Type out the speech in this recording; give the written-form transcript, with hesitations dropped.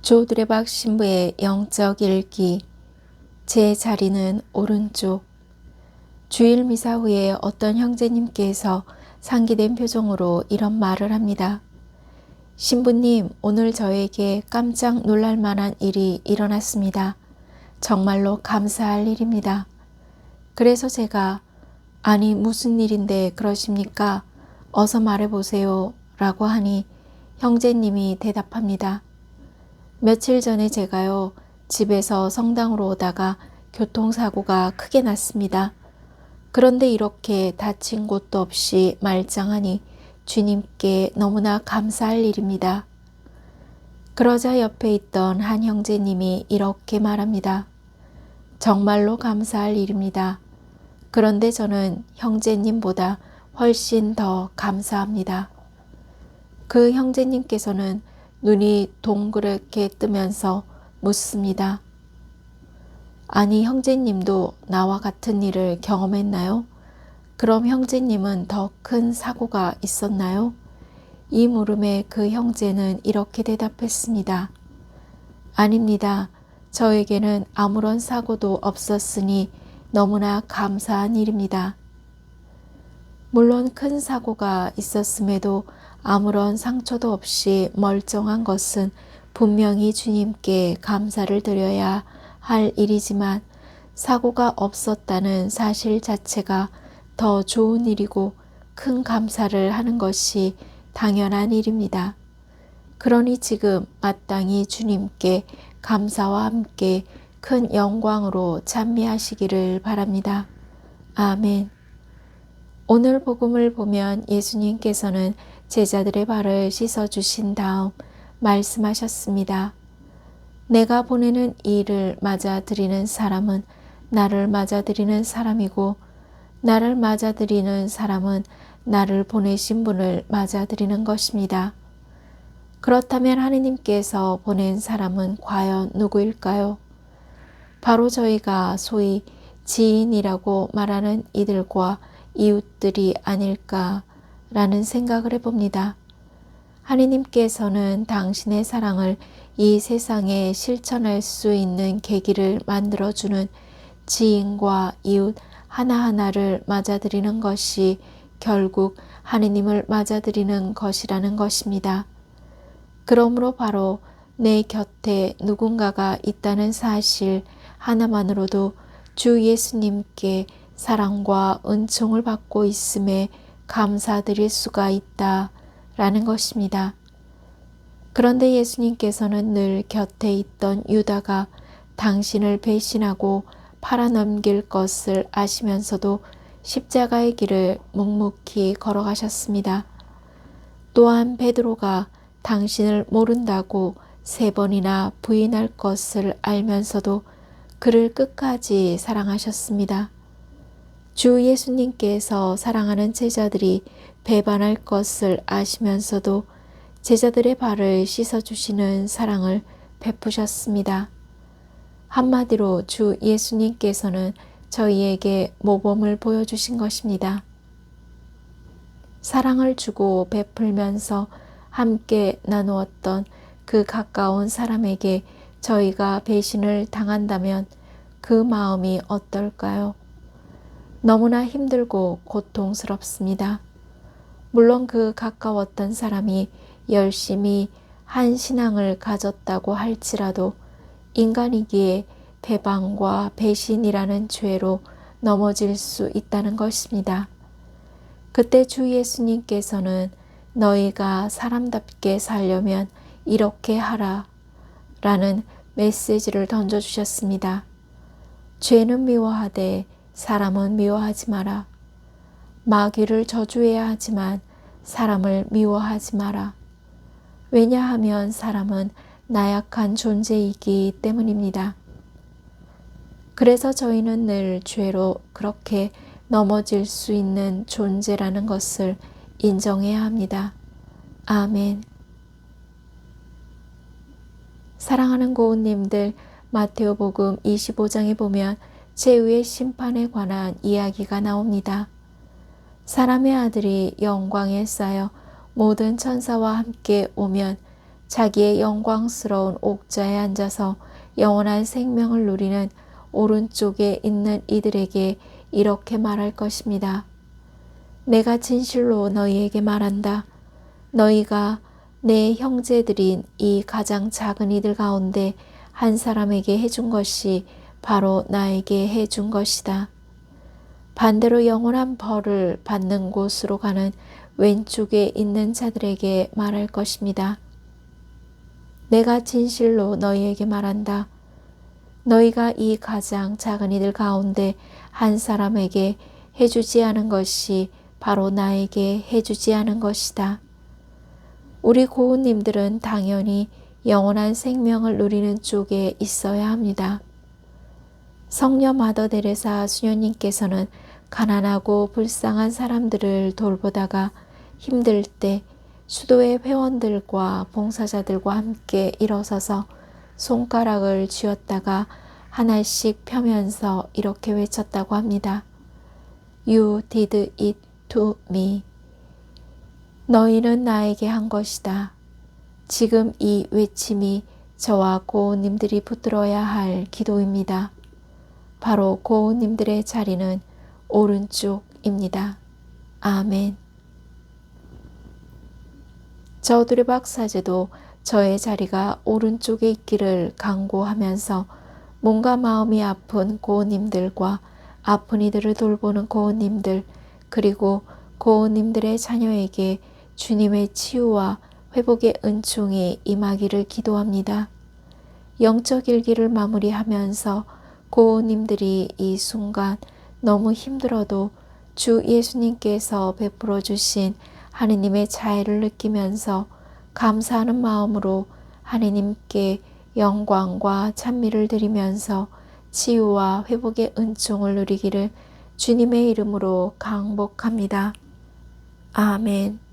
조드레박 신부의 영적 일기. 제 자리는 오른쪽. 주일 미사 후에 어떤 형제님께서 상기된 표정으로 이런 말을 합니다. 신부님, 오늘 저에게 깜짝 놀랄 만한 일이 일어났습니다. 정말로 감사할 일입니다. 그래서 제가 아니 무슨 일인데 그러십니까? 어서 말해보세요 라고 하니 형제님이 대답합니다. 며칠 전에 제가요, 집에서 성당으로 오다가 교통사고가 크게 났습니다. 그런데 이렇게 다친 곳도 없이 말짱하니 주님께 너무나 감사할 일입니다. 그러자 옆에 있던 한 형제님이 이렇게 말합니다. 정말로 감사할 일입니다. 그런데 저는 형제님보다 훨씬 더 감사합니다. 그 형제님께서는 눈이 동그랗게 뜨면서 묻습니다. 아니, 형제님도 나와 같은 일을 경험했나요? 그럼 형제님은 더 큰 사고가 있었나요? 이 물음에 그 형제는 이렇게 대답했습니다. 아닙니다. 저에게는 아무런 사고도 없었으니 너무나 감사한 일입니다. 물론 큰 사고가 있었음에도 아무런 상처도 없이 멀쩡한 것은 분명히 주님께 감사를 드려야 할 일이지만 사고가 없었다는 사실 자체가 더 좋은 일이고 큰 감사를 하는 것이 당연한 일입니다. 그러니 지금 마땅히 주님께 감사와 함께 큰 영광으로 찬미하시기를 바랍니다. 아멘. 오늘 복음을 보면 예수님께서는 제자들의 발을 씻어주신 다음 말씀하셨습니다. 내가 보내는 이를 맞아들이는 사람은 나를 맞아들이는 사람이고 나를 맞아들이는 사람은 나를 보내신 분을 맞아들이는 것입니다. 그렇다면 하느님께서 보낸 사람은 과연 누구일까요? 바로 저희가 소위 지인이라고 말하는 이들과 이웃들이 아닐까라는 생각을 해봅니다. 하느님께서는 당신의 사랑을 이 세상에 실천할 수 있는 계기를 만들어주는 지인과 이웃 하나하나를 맞아들이는 것이 결국 하느님을 맞아들이는 것이라는 것입니다. 그러므로 바로 내 곁에 누군가가 있다는 사실 하나만으로도 주 예수님께 사랑과 은총을 받고 있음에 감사드릴 수가 있다라는 것입니다. 그런데 예수님께서는 늘 곁에 있던 유다가 당신을 배신하고 팔아넘길 것을 아시면서도 십자가의 길을 묵묵히 걸어가셨습니다. 또한 베드로가 당신을 모른다고 3번이나 부인할 것을 알면서도 그를 끝까지 사랑하셨습니다. 주 예수님께서 사랑하는 제자들이 배반할 것을 아시면서도 제자들의 발을 씻어주시는 사랑을 베푸셨습니다. 한마디로 주 예수님께서는 저희에게 모범을 보여주신 것입니다. 사랑을 주고 베풀면서 함께 나누었던 그 가까운 사람에게 저희가 배신을 당한다면 그 마음이 어떨까요? 너무나 힘들고 고통스럽습니다. 물론 그 가까웠던 사람이 열심히 한 신앙을 가졌다고 할지라도 인간이기에 배반과 배신이라는 죄로 넘어질 수 있다는 것입니다. 그때 주 예수님께서는 너희가 사람답게 살려면 이렇게 하라 라는 메시지를 던져주셨습니다. 죄는 미워하되 사람은 미워하지 마라. 마귀를 저주해야 하지만 사람을 미워하지 마라. 왜냐하면 사람은 나약한 존재이기 때문입니다. 그래서 저희는 늘 죄로 그렇게 넘어질 수 있는 존재라는 것을 인정해야 합니다. 아멘. 사랑하는 고운님들, 마테오복음 25장에 보면 제후의 심판에 관한 이야기가 나옵니다. 사람의 아들이 영광에 쌓여 모든 천사와 함께 오면 자기의 영광스러운 옥좌에 앉아서 영원한 생명을 누리는 오른쪽에 있는 이들에게 이렇게 말할 것입니다. 내가 진실로 너희에게 말한다. 너희가 내 형제들인 이 가장 작은 이들 가운데 한 사람에게 해준 것이 바로 나에게 해준 것이다. 반대로 영원한 벌을 받는 곳으로 가는 왼쪽에 있는 자들에게 말할 것입니다. 내가 진실로 너희에게 말한다. 너희가 이 가장 작은 이들 가운데 한 사람에게 해주지 않은 것이 바로 나에게 해주지 않은 것이다. 우리 고운님들은 당연히 영원한 생명을 누리는 쪽에 있어야 합니다. 성녀 마더 데레사 수녀님께서는 가난하고 불쌍한 사람들을 돌보다가 힘들 때 수도의 회원들과 봉사자들과 함께 일어서서 손가락을 쥐었다가 하나씩 펴면서 이렇게 외쳤다고 합니다. You did it to me. 너희는 나에게 한 것이다. 지금 이 외침이 저와 고운님들이 붙들어야 할 기도입니다. 바로 고운님들의 자리는 오른쪽입니다. 아멘. 저 두레박사제도 저의 자리가 오른쪽에 있기를 간구하면서 몸과 마음이 아픈 고운님들과 아픈 이들을 돌보는 고운님들 그리고 고운님들의 자녀에게 주님의 치유와 회복의 은총이 임하기를 기도합니다. 영적 일기를 마무리하면서 고운님들이 이 순간 너무 힘들어도 주 예수님께서 베풀어 주신 하느님의 자애를 느끼면서 감사하는 마음으로 하느님께 영광과 찬미를 드리면서 치유와 회복의 은총을 누리기를 주님의 이름으로 강복합니다. 아멘.